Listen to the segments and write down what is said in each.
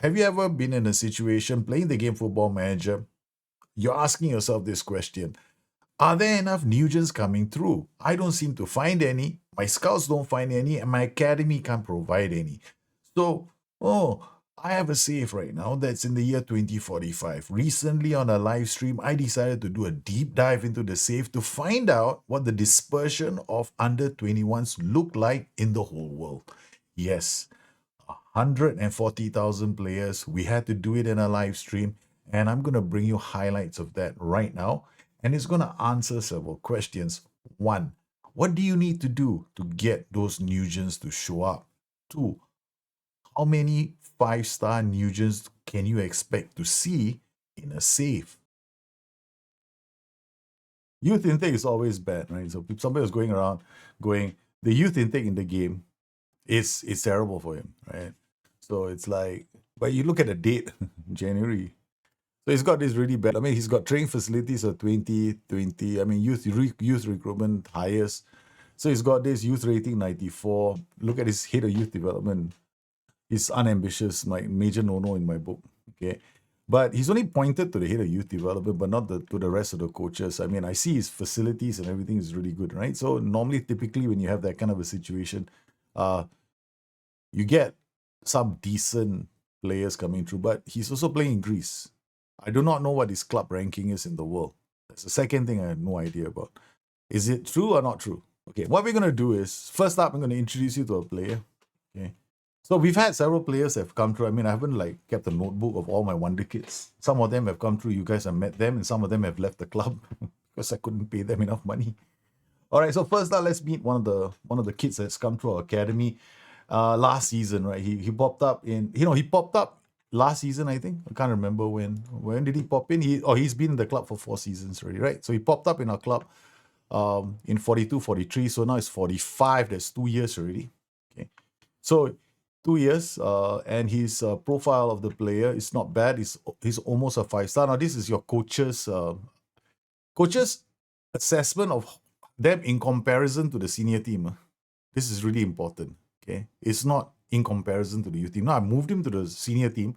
Have you ever been in a situation playing the game Football Manager? You're asking yourself this question. Are there enough new gens coming through? I don't seem to find any. My scouts don't find any, and my academy can't provide any. So, oh, I have a save right now that's in the year 2045. Recently on a live stream, I decided to do a deep dive into the save to find out what the dispersion of under 21s look like in the whole world. Yes, 140,000 players. We had to do it in a live stream, and I'm going to bring you highlights of that right now. And it's going to answer several questions. One, what do you need to do to get those Nugents to show up? Two, how many 5-star Nugents can you expect to see in a save? Youth intake is always bad, right? So if somebody was going around going, the youth intake in the game is terrible for him, right? So it's like, but you look at the date, January. So he's got this really bad. I mean, he's got training facilities of 2020. I mean, youth recruitment highest. So he's got this youth rating 94. Look at his head of youth development. He's unambitious, my major no-no in my book. Okay. But he's only pointed to the head of youth development, but not to the rest of the coaches. I mean, I see his facilities and everything is really good, right? So normally, typically, when you have that kind of a situation, uh, you get some decent players coming through, but he's also playing in Greece. I do not know what his club ranking is in the world. That's the second thing I have no idea about. Is it true or not true? Okay, what we're going to do is, first up, I'm going to introduce you to a player. Okay. So we've had several players that have come through. I mean, I haven't like kept a notebook of all my wonder kids. Some of them have come through. You guys have met them, and some of them have left the club because I couldn't pay them enough money. All right, so first up, let's meet one of the kids that's come through our academy last season, right? He popped up in he popped up last season, I think. I can't remember when did he pop in. He's been in the club for 4 seasons already, right? So he popped up in our club in 42, 43. So now it's 45. That's 2 years already. Okay, so 2 years, and his profile of the player is not bad. He's almost a 5-star. Now this is your coaches assessment of them in comparison to the senior team. This is really important. Okay, it's not in comparison to the youth team. Now I moved him to the senior team.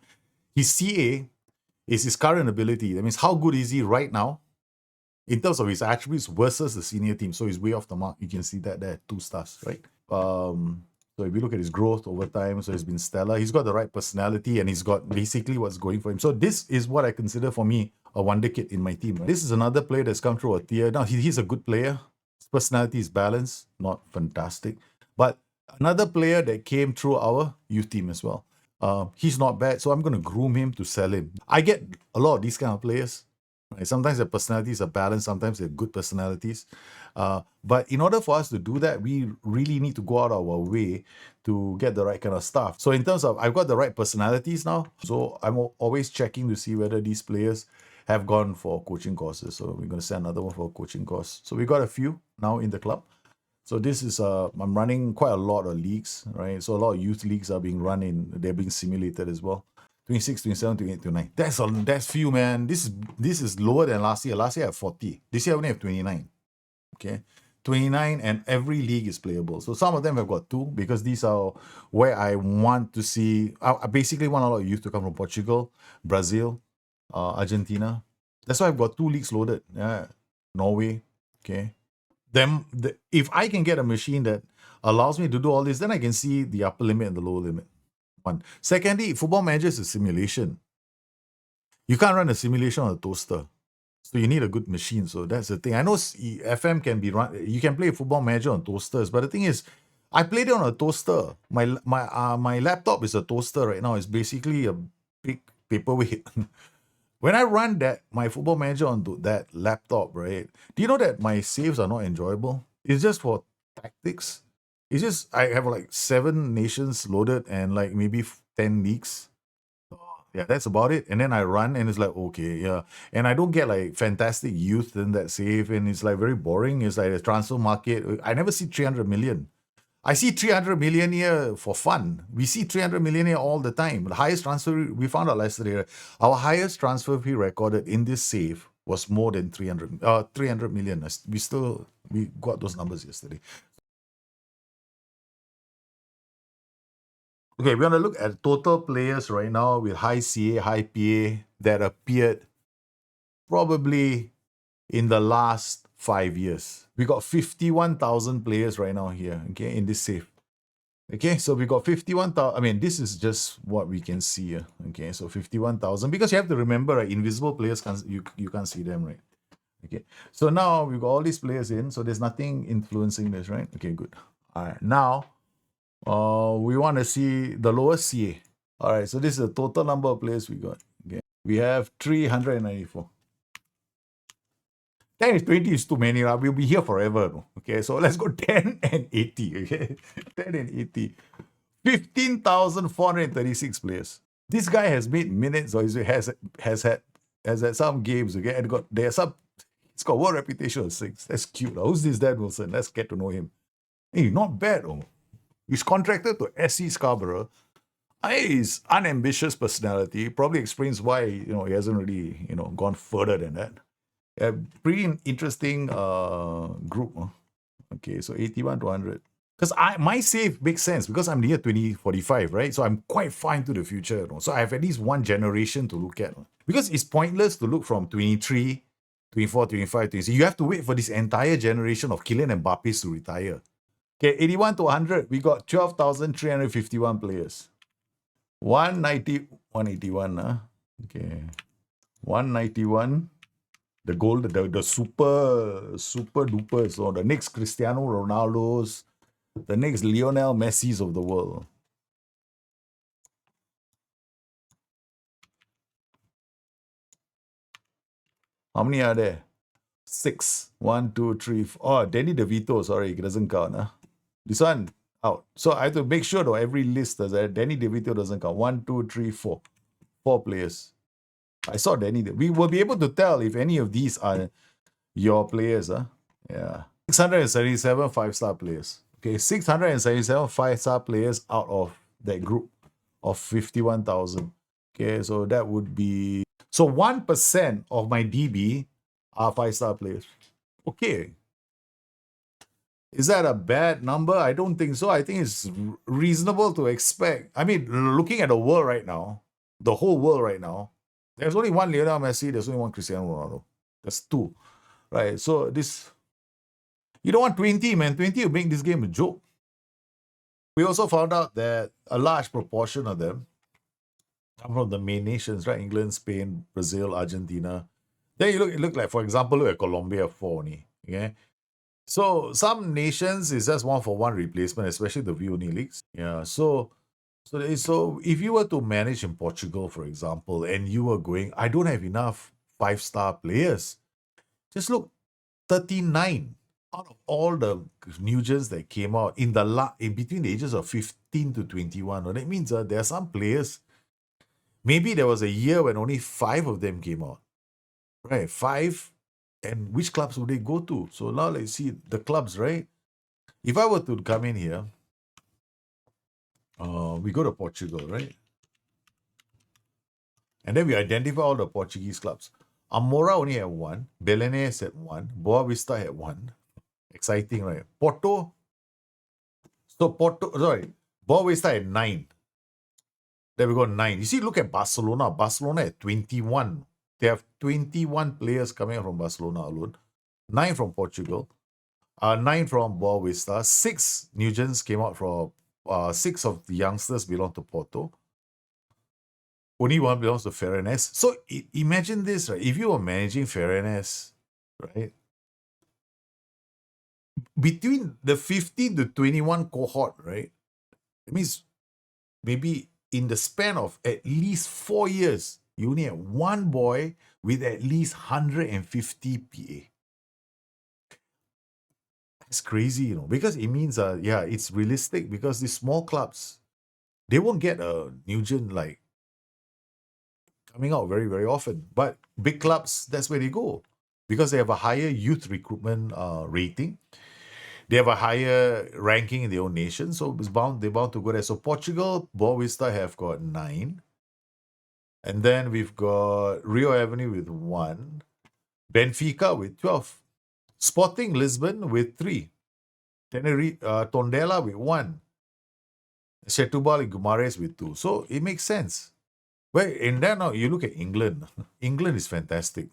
His CA is his current ability. That means how good is he right now in terms of his attributes versus the senior team. So he's way off the mark. You can see that there, 2 stars, right? So if you look at his growth over time, so he's been stellar. He's got the right personality, and he's got basically what's going for him. So this is what I consider for me a wonder kid in my team. This is another player that's come through a tier. Now he's a good player. His personality is balanced, not fantastic, but another player that came through our youth team as well. He's not bad, so I'm going to groom him to sell him. I get a lot of these kind of players. Right? Sometimes their personalities are balanced, sometimes they're good personalities. But in order for us to do that, we really need to go out of our way to get the right kind of stuff. So in terms of, I've got the right personalities now. So I'm always checking to see whether these players have gone for coaching courses. So we're going to send another one for a coaching course. So we got a few now in the club. So this is I'm running quite a lot of leagues, right? So a lot of youth leagues are being run they're being simulated as well. 26, 27, 28, 29. That's few, man. This is lower than last year. Last year I have 40. This year I only have 29. Okay. 29, and every league is playable. So some of them have got 2 because these are where I want to see. I basically want a lot of youth to come from Portugal, Brazil, Argentina. That's why I've got 2 leagues loaded. Yeah. Norway. Okay. If I can get a machine that allows me to do all this, then I can see the upper limit and the lower limit. One. Secondly, Football Manager is a simulation. You can't run a simulation on a toaster. So you need a good machine. So that's the thing. I know FM can be run. You can play Football Manager on toasters, but the thing is, I played it on a toaster. My laptop is a toaster right now. It's basically a big paperweight. When I run my Football Manager on that laptop, right? Do you know that my saves are not enjoyable? It's just for tactics. It's just I have like 7 nations loaded and like maybe 10 leagues. Yeah, that's about it. And then I run and it's like, okay, yeah. And I don't get like fantastic youth in that save, and it's like very boring. It's like a transfer market. I never see 300 million. I see 300 million here for fun. We see 300 million here all the time. The highest transfer, we found out yesterday, our highest transfer fee recorded in this save was more than 300 million. We got those numbers yesterday. Okay, we're going to look at total players right now with high CA, high PA that appeared probably in the last 5 years. We got 51,000 players right now here, okay, in this safe. Okay, so we got 51,000. I mean, this is just what we can see here. Okay, so 51,000, because you have to remember, right, invisible players, you can't see them, right? Okay, so now we've got all these players in, so there's nothing influencing this, right? Okay, good. All right, now we want to see the lowest CA. All right, so this is the total number of players we got. Okay, we have 394. 10 is 20 is too many. We'll be here forever. No? Okay, so let's go 10 and 80. Okay, 10 and 80. 15,436 players. This guy has made minutes, or has had some games. Okay, and it's got world reputation of 6. That's cute. Who's this Dan Wilson? Let's get to know him. Hey, not bad. Oh, he's contracted to SC Scarborough. His unambitious personality probably explains why he hasn't really gone further than that. A pretty interesting group. Okay, so 81 to 100. Because my save makes sense because I'm near 2045, right? So I'm quite far into the future. So I have at least one generation to look at. Because it's pointless to look from 23, 24, 25, 26. You have to wait for this entire generation of Kylian Mbappé to retire. Okay, 81 to 100, we got 12,351 players. 190, 181, okay. 191. The gold, the super dupers, or the next Cristiano Ronaldo's, the next Lionel Messi's of the world. How many are there? 6. 1, 2, 3, 4. Oh, Danny DeVito, sorry, it doesn't count. This one, out. So I have to make sure though every list does that. Danny DeVito doesn't count. 1, 2, 3, 4. 4 players. I saw Danny. We will be able to tell if any of these are your players. Yeah. 677 5-star players. Okay, 677 5-star players out of that group of 51,000. Okay, so that would be... So 1% of my DB are 5-star players. Okay. Is that a bad number? I don't think so. I think it's reasonable to expect. I mean, looking at the world right now, the whole world right now, there's only one Lionel Messi, there's only one Cristiano Ronaldo. That's 2. Right? So this... You don't want 20, man. 20 will make this game a joke. We also found out that a large proportion of them come from the main nations, right? England, Spain, Brazil, Argentina. Then you look like, for example, look at Colombia 4 only. Okay. So some nations is just 1-for-1 replacement, especially the V-only leagues. Yeah. So if you were to manage in Portugal, for example, and you were going, I don't have enough 5-star players. Just look, 39 out of all the Nugents that came out in between the ages of 15 to 21. That means there are some players. Maybe there was a year when only 5 of them came out. Right, 5. And which clubs would they go to? So now let's see the clubs, right? If I were to come in here, we go to Portugal, right? And then we identify all the Portuguese clubs. Amora only had 1. Belenenses had 1. Boa Vista had 1. Exciting, right? Porto. So Boa Vista had 9. There we go, 9. You see, look at Barcelona. Barcelona at 21. They have 21 players coming out from Barcelona alone. 9 from Portugal. 9 from Boa Vista. 6 Nugents came out from... 6 of the youngsters belong to Porto. Only 1 belongs to Ferenés. So imagine this, right? If you were managing Ferenés, right? Between the 15 to 21 cohort, right? It means maybe in the span of at least 4 years, you only have 1 boy with at least 150 PA. It's crazy, because it means, it's realistic, because these small clubs, they won't get a Nugent like coming out very, very often. But big clubs, that's where they go, because they have a higher youth recruitment rating. They have a higher ranking in their own nation, so they're bound to go there. So Portugal, Boa Vista have got 9. And then we've got Rio Avenue with 1. Benfica with 12. Sporting Lisbon with 3. Tondela with 1. Setúbal and Gumares with 2. So it makes sense. Well, and then now you look at England. England is fantastic.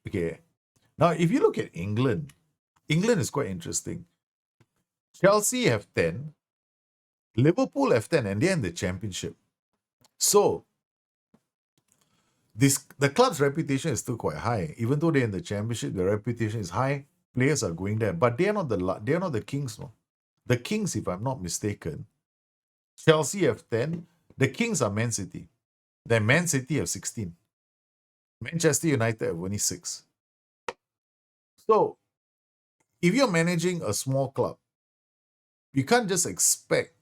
Okay. Now, if you look at England, England is quite interesting. Chelsea have 10, Liverpool have 10, and they're in the championship. So the club's reputation is still quite high. Even though they're in the championship, their reputation is high. Players are going there, but they're not the Kings, no. The Kings, if I'm not mistaken, Chelsea have 10. The Kings are Man City. Then Man City have 16. Manchester United have only 6. So if you're managing a small club, you can't just expect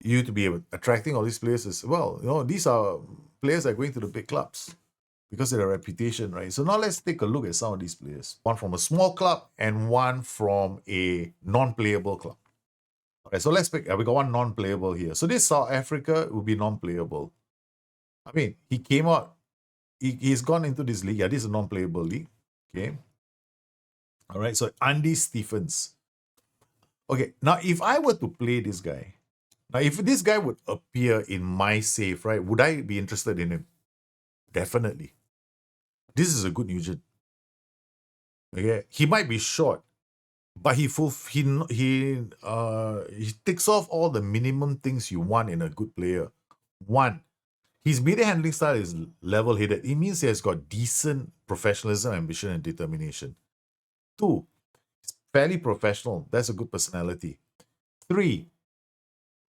you to be attracting all these players as well. You know, these are players that are going to the big clubs because of their reputation, right? So now let's take a look at some of these players. One from a small club and one from a non-playable club. Okay, so let's pick, we got one non-playable here. So this South Africa will be non-playable. I mean, he came out, he's gone into this league. Yeah, this is a non-playable league. Okay. All right, so Andy Stephens. Okay, now if I were to play this guy, now if this guy would appear in my save, right, would I be interested in him? Definitely. This is a good Nugent. Okay, he might be short, but he ticks off all the minimum things you want in a good player. One, his media handling style is level-headed. It means he has got decent professionalism, ambition, and determination. 2, he's fairly professional. That's a good personality. 3,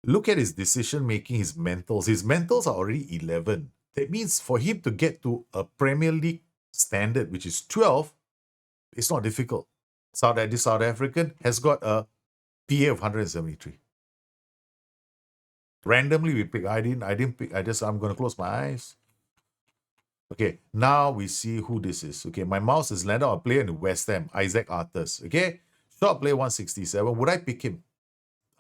look at his decision-making, his mentals. His mentals are already 11. That means for him to get to a Premier League standard, which is 12, it's not difficult. This South African has got a PA of 173. Randomly we pick. I didn't pick. I'm gonna close my eyes. Okay, now we see who this is. Okay, my mouse is landed on a player in West Ham, Isaac Arthurs. Okay, short play 167. Would I pick him?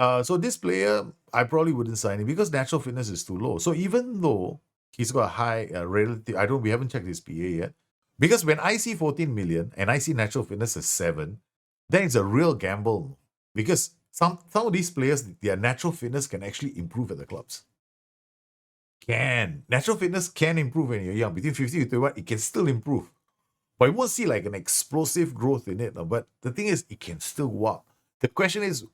So this player, I probably wouldn't sign him because natural fitness is too low. So even though he's got a high relative, we haven't checked his PA yet. Because when I see 14 million and I see natural fitness as 7, then it's a real gamble. Because some of these players, their natural fitness can actually improve at the clubs. Natural fitness can improve when you're young. Between 50 to 21, it can still improve. But you won't see like an explosive growth in it. But the thing is, it can still go up. The question is,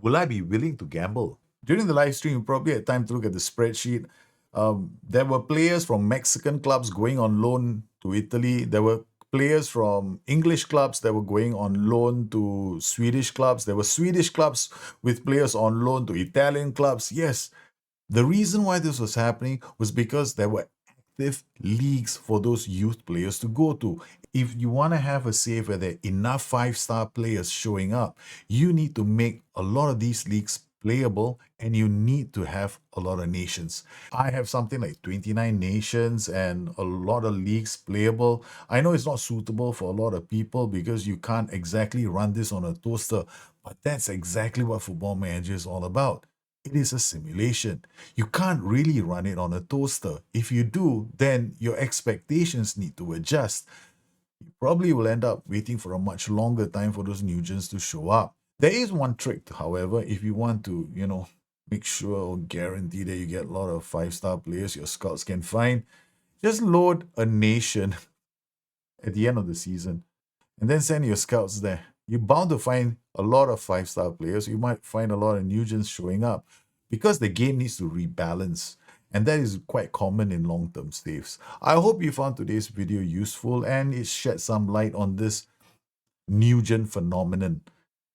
will I be willing to gamble? During the live stream, you probably had time to look at the spreadsheet. There were players from Mexican clubs going on loan to Italy. There were players from English clubs that were going on loan to Swedish clubs. There were Swedish clubs with players on loan to Italian clubs. Yes, the reason why this was happening was because there were active leagues for those youth players to go to. If you want to have a save where there are enough 5-star players showing up, you need to make a lot of these leagues playable and you need to have a lot of nations. I have something like 29 nations and a lot of leagues playable. I know it's not suitable for a lot of people because you can't exactly run this on a toaster, but that's exactly what Football Manager is all about. It is a simulation. You can't really run it on a toaster. If you do, then your expectations need to adjust. You probably will end up waiting for a much longer time for those Nugents to show up. There is one trick, however, if you want to, make sure or guarantee that you get a lot of 5-star players your scouts can find, just load a nation at the end of the season and then send your scouts there. You're bound to find a lot of 5-star players. You might find a lot of Nugents showing up because the game needs to rebalance. And that is quite common in long-term saves. I hope you found today's video useful and it shed some light on this Nugent phenomenon.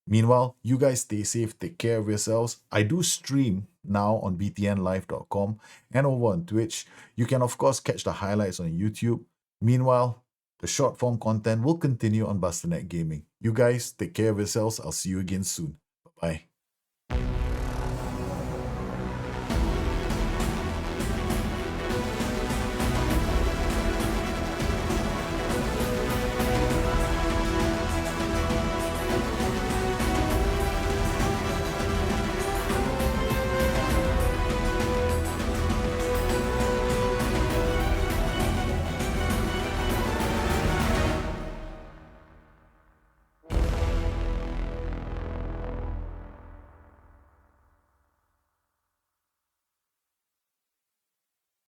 Meanwhile, you guys stay safe, take care of yourselves. I do stream now on btnlive.com and over on Twitch. You can, of course, catch the highlights on YouTube. Meanwhile, the short form content will continue on Bustthenet Gaming. You guys take care of yourselves. I'll see you again soon. Bye-bye.